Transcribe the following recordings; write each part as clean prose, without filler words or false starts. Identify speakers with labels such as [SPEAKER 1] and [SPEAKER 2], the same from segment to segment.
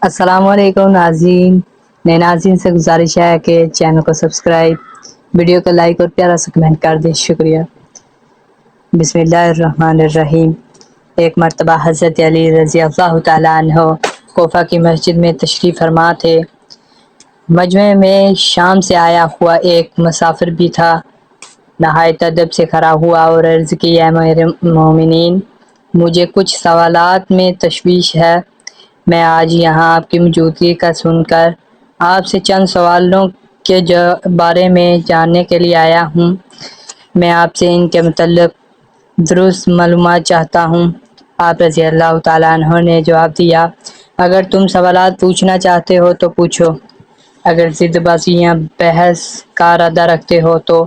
[SPEAKER 1] السلام علیکم ناظرین. نئے ناظرین سے گزارش ہے کہ چینل کو سبسکرائب، ویڈیو کو لائک اور پیارا سا کمنٹ کر دیں. شکریہ. بسم اللہ الرحمن الرحیم. ایک مرتبہ حضرت علی رضی اللہ تعالیٰ عنہ کوفہ کی مسجد میں تشریف فرما تھے. مجمع میں شام سے آیا ہوا ایک مسافر بھی تھا. نہایت ادب سے کھڑا ہوا اور عرض کی، اے امیر المومنین، مجھے کچھ سوالات میں تشویش ہے. میں آج یہاں آپ کی موجودگی کا سن کر آپ سے چند سوالوں کے بارے میں جاننے کے لیے آیا ہوں. میں آپ سے ان کے متعلق درست معلومات چاہتا ہوں. آپ رضی اللہ تعالیٰ عنہ نے جواب دیا، اگر تم سوالات پوچھنا چاہتے ہو تو پوچھو. اگر ضد بازی یا بحث کا ارادہ رکھتے ہو تو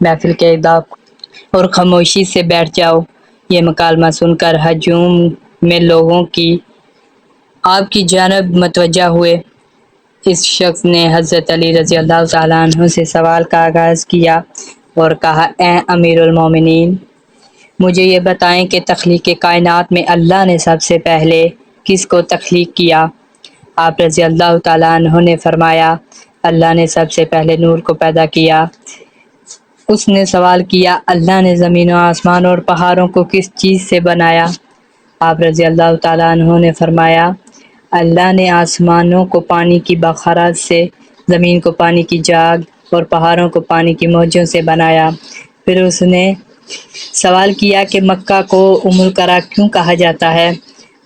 [SPEAKER 1] محفل کے اہداف اور خاموشی سے بیٹھ جاؤ. یہ مکالمہ سن کر ہجوم میں لوگوں کی آپ کی جانب متوجہ ہوئے. اس شخص نے حضرت علی رضی اللہ تعالیٰ عنہ سے سوال کا آغاز کیا اور کہا، اے امیر المومنین، مجھے یہ بتائیں کہ تخلیق کائنات میں اللہ نے سب سے پہلے کس کو تخلیق کیا؟ آپ رضی اللہ تعالیٰ عنہ نے فرمایا، اللہ نے سب سے پہلے نور کو پیدا کیا. اس نے سوال کیا، اللہ نے زمین و آسمان اور پہاڑوں کو کس چیز سے بنایا؟ آپ رضی اللہ تعالیٰ عنہ نے فرمایا، اللہ نے آسمانوں کو پانی کی بخارات سے، زمین کو پانی کی جاگ اور پہاڑوں کو پانی کی موجوں سے بنایا. پھر اس نے سوال کیا کہ مکہ کو ام القریٰ کیوں کہا جاتا ہے؟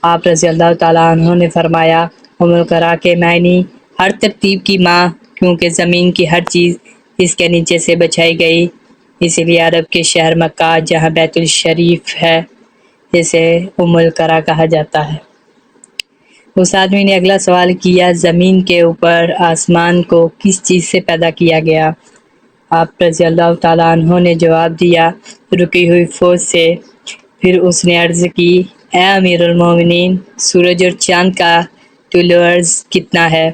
[SPEAKER 1] آپ رضی اللہ تعالیٰ عنہ نے فرمایا، ام القریٰ کے معنی ہر ترتیب کی ماں، کیونکہ زمین کی ہر چیز اس کے نیچے سے بچھائی گئی. اسی لیے عرب کے شہر مکہ جہاں بیت الشریف ہے، اسے ام القریٰ کہا جاتا ہے. اس آدمی نے اگلا سوال کیا، زمین کے اوپر آسمان کو کس چیز سے پیدا کیا گیا؟ آپ رضی اللہ تعالیٰ عنہ نے جواب دیا، رکی ہوئی فوج سے. پھر اس نے عرض کی، اے امیر المومنین، سورج اور چاند کا طول و عرض کتنا ہے؟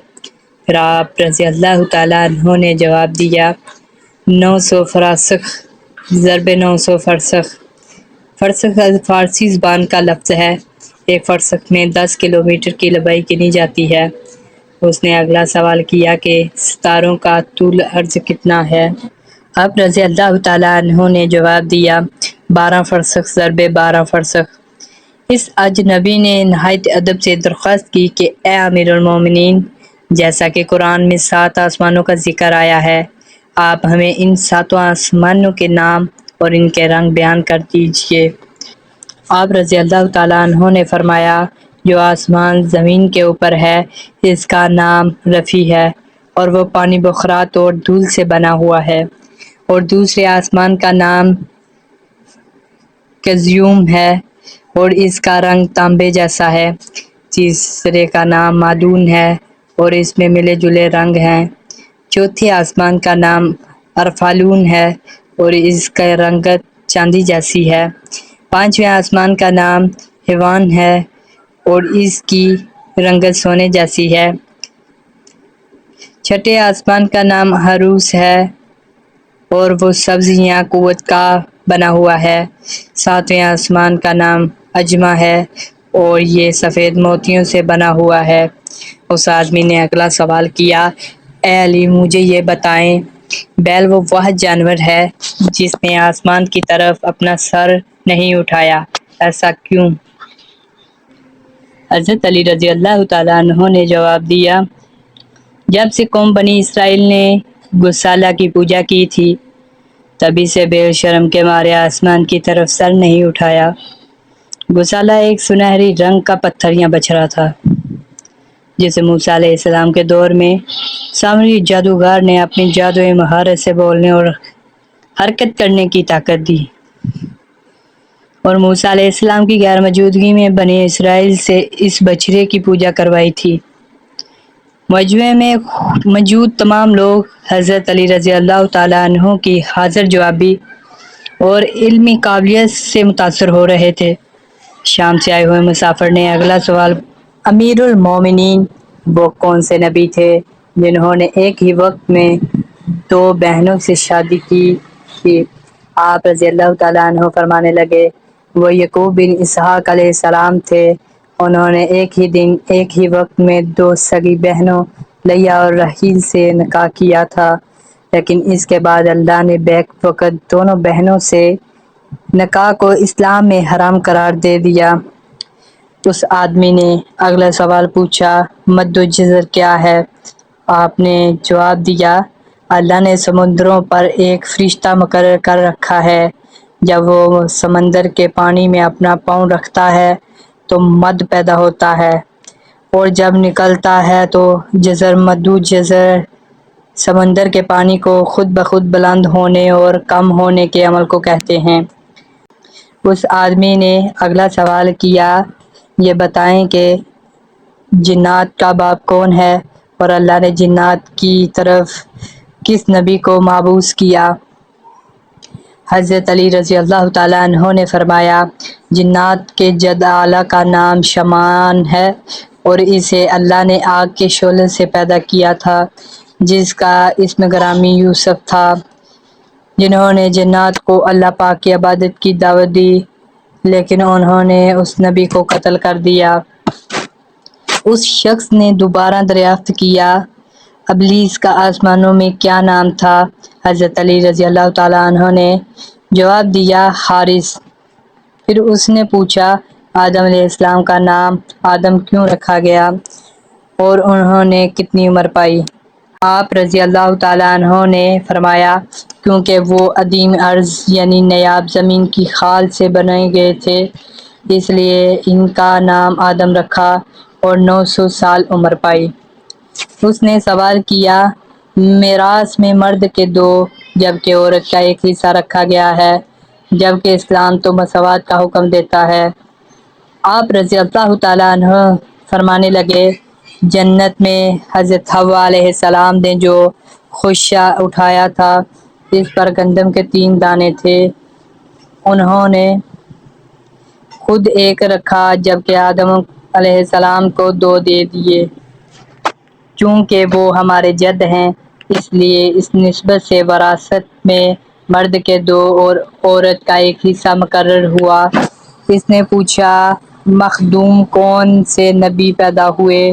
[SPEAKER 1] پھر آپ رضی اللہ تعالیٰ عنہ نے جواب دیا، 900 فراسخ ضرب 900 فرسخ. فرسخ فارسی زبان کا لفظ ہے. ایک فرسخ میں 10 کلومیٹر کی لمبائی گنی جاتی ہے. اس نے اگلا سوال کیا کہ ستاروں کا طول عرض کتنا ہے؟ آپ رضی اللہ تعالیٰ عنہ نے جواب دیا، 12 فرسخ ضرب 12 فرسخ. اس اجنبی نے نہایت ادب سے درخواست کی کہ اے امیر المومنین، جیسا کہ قرآن میں 7 آسمانوں کا ذکر آیا ہے، آپ ہمیں ان 7 آسمانوں کے نام اور ان کے رنگ بیان کر دیجئے. آپ رضی اللہ تعالیٰ عنہ نے فرمایا، جو آسمان زمین کے اوپر ہے اس کا نام رفیع ہے اور وہ پانی، بخارات اور دھول سے بنا ہوا ہے. اور دوسرے آسمان کا نام قزیوم ہے اور اس کا رنگ تانبے جیسا ہے. تیسرے کا نام معدون ہے اور اس میں ملے جلے رنگ ہیں. چوتھے آسمان کا نام ارفالون ہے اور اس کا رنگت چاندی جیسی ہے. پانچویں آسمان کا نام ہیوان ہے اور اس کی رنگت سونے جیسی ہے. چھٹے آسمان کا نام حروس ہے اور وہ سبز یا قوت کا بنا ہوا ہے. ساتویں آسمان کا نام اجمہ ہے اور یہ سفید موتیوں سے بنا ہوا ہے. اس آدمی نے اگلا سوال کیا، اے علی، مجھے یہ بتائیں، بیل وہ واحد جانور ہے جس نے آسمان کی طرف اپنا سر نہیں اٹھایا، ایسا کیوں؟ حضرت علی رضی اللہ تعالیٰ عنہ نے جواب دیا، جب سے قوم بنی اسرائیل نے گسالہ کی پوجا کی تھی، تبھی سے بے شرم کے مارے آسمان کی طرف سر نہیں اٹھایا. گسالہ ایک سنہری رنگ کا پتھر یا بچھڑا تھا جسے موسیٰ علیہ السلام کے دور میں سامری جادوگر نے اپنی جادوئی مہارت سے بولنے اور حرکت کرنے کی طاقت دی اور موسیٰ علیہ السلام کی غیر موجودگی میں بنی اسرائیل سے اس بچھڑے کی پوجا کروائی تھی. مجمع میں موجود تمام لوگ حضرت علی رضی اللہ تعالیٰ عنہ کی حاضر جوابی اور علمی قابلیت سے متاثر ہو رہے تھے. شام سے آئے ہوئے مسافر نے اگلا سوال، امیر المومنین، وہ کون سے نبی تھے جنہوں نے ایک ہی وقت میں 2 بہنوں سے شادی کی تھی؟ آپ رضی اللہ تعالیٰ عنہ فرمانے لگے، وہ یعقوب بن اسحاق علیہ السلام تھے انہوں نے ایک ہی دن ایک ہی وقت میں 2 سگی بہنوں لیا اور رحیل سے نکاح کیا تھا، لیکن اس کے بعد اللہ نے بیک وقت دونوں بہنوں سے نکاح کو اسلام میں حرام قرار دے دیا۔ اس آدمی نے اگلا سوال پوچھا، مد و جزر کیا ہے؟ آپ نے جواب دیا، اللہ نے سمندروں پر ایک فرشتہ مقرر کر رکھا ہے، جب وہ سمندر کے پانی میں اپنا پاؤں رکھتا ہے تو مد پیدا ہوتا ہے، اور جب نکلتا ہے تو جزر۔ مد و جزر سمندر کے پانی کو خود بخود بلند ہونے اور کم ہونے کے عمل کو کہتے ہیں۔ اس آدمی نے اگلا سوال کیا، یہ بتائیں کہ جنات کا باپ کون ہے، اور اللہ نے جنات کی طرف کس نبی کو مبعوث کیا؟ حضرت علی رضی اللہ تعالیٰ عنہ نے فرمایا، جنات کے جد اعلیٰ کا نام شمان ہے، اور اسے اللہ نے آگ کے شعلے سے پیدا کیا تھا، جس کا اسم گرامی یوسف تھا۔ جنہوں نے جنات کو اللہ پاک کی عبادت کی دعوت دی، لیکن انہوں نے اس نبی کو قتل کر دیا۔ اس شخص نے دوبارہ دریافت کیا، ابلیس کا آسمانوں میں کیا نام تھا؟ حضرت علی رضی اللہ تعالیٰ عنہ نے جواب دیا، حارث۔ پھر اس نے پوچھا، آدم علیہ السلام کا نام آدم کیوں رکھا گیا، اور انہوں نے کتنی عمر پائی؟ آپ رضی اللہ تعالیٰ عنہ نے فرمایا، کیونکہ وہ عدیم ارض یعنی نیاب زمین کی خال سے بنائے گئے تھے، اس لیے ان کا نام آدم رکھا، اور 900 سال عمر پائی۔ اس نے سوال کیا، میراث میں مرد کے 2 جبکہ عورت کا 1 حصہ رکھا گیا ہے، جبکہ اسلام تو مساوات کا حکم دیتا ہے۔ آپ رضی اللہ تعالیٰ عنہ فرمانے لگے، جنت میں حضرت حوا علیہ السلام نے جو خوشہ اٹھایا تھا، اس پر گندم کے 3 دانے تھے، انہوں نے خود 1 رکھا، جبکہ آدم علیہ السلام کو 2 دے دیے۔ چونکہ وہ ہمارے جد ہیں، اس لیے اس نسبت سے وراثت میں مرد کے 2 اور عورت کا 1 حصہ مقرر ہوا۔ اس نے پوچھا، مخدوم کون سے نبی پیدا ہوئے؟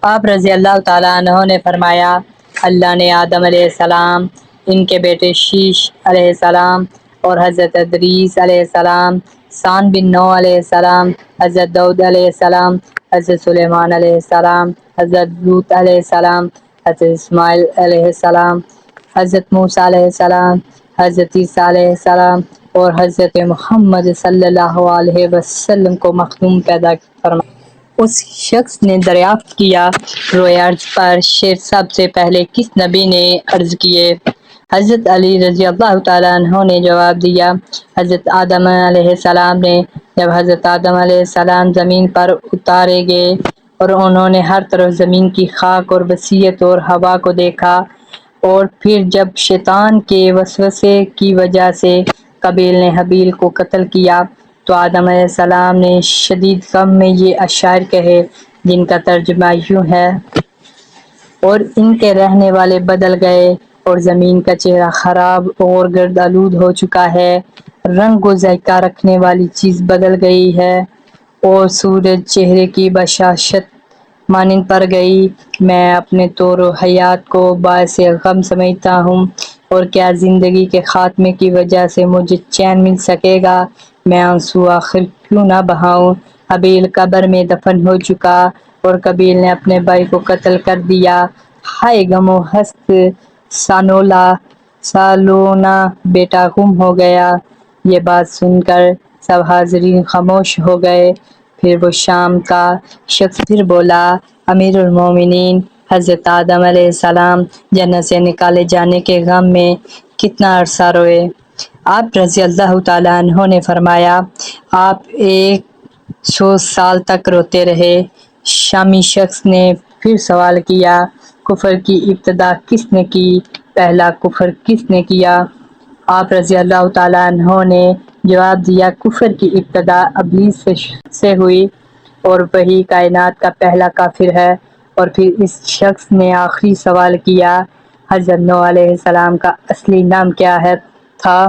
[SPEAKER 1] آپ رضی اللہ تعالیٰ عنہ نے فرمایا، اللہ نے آدم علیہ السلام، ان کے بیٹے شیش علیہ السلام، اور حضرت ادریس علیہ السلام، سان بن نوح علیہ السلام، حضرت داؤد علیہ السلام، حضرت سلیمان علیہ السلام، حضرت لوط علیہ السلام، حضرت اسماعیل علیہ السلام، حضرت موسیٰ علیہ السلام، حضرت عیسیٰ علیہ السلام، اور حضرت محمد صلی اللہ علیہ وسلم کو مخدوم پیدا فرمایا۔ اس شخص نے دریافت کیا، روئے ارض پر شیر سب سے پہلے کس نبی نے عرض کیے؟ حضرت علی رضی اللہ تعالیٰ عنہ نے جواب دیا، حضرت آدم علیہ السلام نے۔ جب حضرت آدم علیہ السلام زمین پر اتارے گئے اور انہوں نے ہر طرف زمین کی خاک اور بصیرت اور ہوا کو دیکھا، اور پھر جب شیطان کے وسوسے کی وجہ سے قابیل نے حابیل کو قتل کیا، تو آدم علیہ السلام نے شدید غم میں یہ اشعار کہے، جن کا ترجمہ یوں ہے، اور ان کے رہنے والے بدل گئے، اور زمین کا چہرہ خراب اور گرد آلود ہو چکا ہے، رنگ و ذائقہ رکھنے والی چیز بدل گئی ہے، اور سورج چہرے کی بشاشت مانند پڑ گئی۔ میں اپنے طور و حیات کو باعث غم سمجھتا ہوں، اور کیا زندگی کے خاتمے کی وجہ سے مجھے چین مل سکے گا؟ میں آنسو آخر کیوں نہ بہاؤں؟ حابیل قبر میں دفن ہو چکا، اور قابیل نے اپنے بھائی کو قتل کر دیا۔ ہائے غم و ہست سالونا بیٹا گم ہو گیا۔ یہ بات سن کر سب حاضرین خاموش ہو گئے۔ پھر وہ شام کا شخص پھر بولا، امیر المومنین، حضرت آدم علیہ السلام جنت سے نکالے جانے کے غم میں کتنا عرصہ روئے؟ آپ رضی اللہ تعالیٰ عنہ نے فرمایا، آپ 100 سال تک روتے رہے۔ شامی شخص نے پھر سوال کیا، کفر کی ابتدا کس نے کی؟ پہلا کفر کس نے کیا؟ آپ رضی اللہ تعالیٰ عنہ نے جواب دیا، کفر کی ابتدا ابلیس سے ہوئی، اور وہی کائنات کا پہلا کافر ہے۔ اور پھر اس شخص نے آخری سوال کیا، حضرت نوح علیہ السلام کا اصلی نام کیا تھا،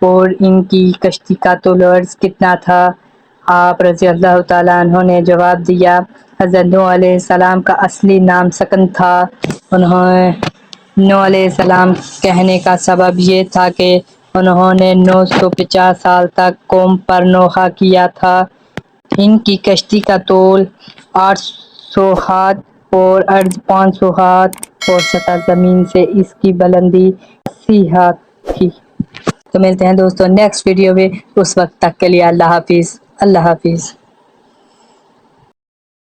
[SPEAKER 1] اور ان کی کشتی کا طول و عرض کتنا تھا؟ آپ رضی اللہ تعالیٰ عنہ نے جواب دیا، حضرت نوح علیہ السلام کا اصلی نام سکن تھا۔ نوح علیہ السلام کہنے کا سبب یہ تھا کہ انہوں نے 950 سال تک قوم پر نوحہ کیا تھا۔ ان کی کشتی کا طول 800 ہاتھ اور عرض 500 ہاتھ اور سطح زمین سے اس کی بلندی 80 ہاتھ تھی۔ تو ملتے ہیں دوستوں نیکسٹ ویڈیو میں، اس وقت تک کے لیے اللہ حافظ۔ اللہ حافظ۔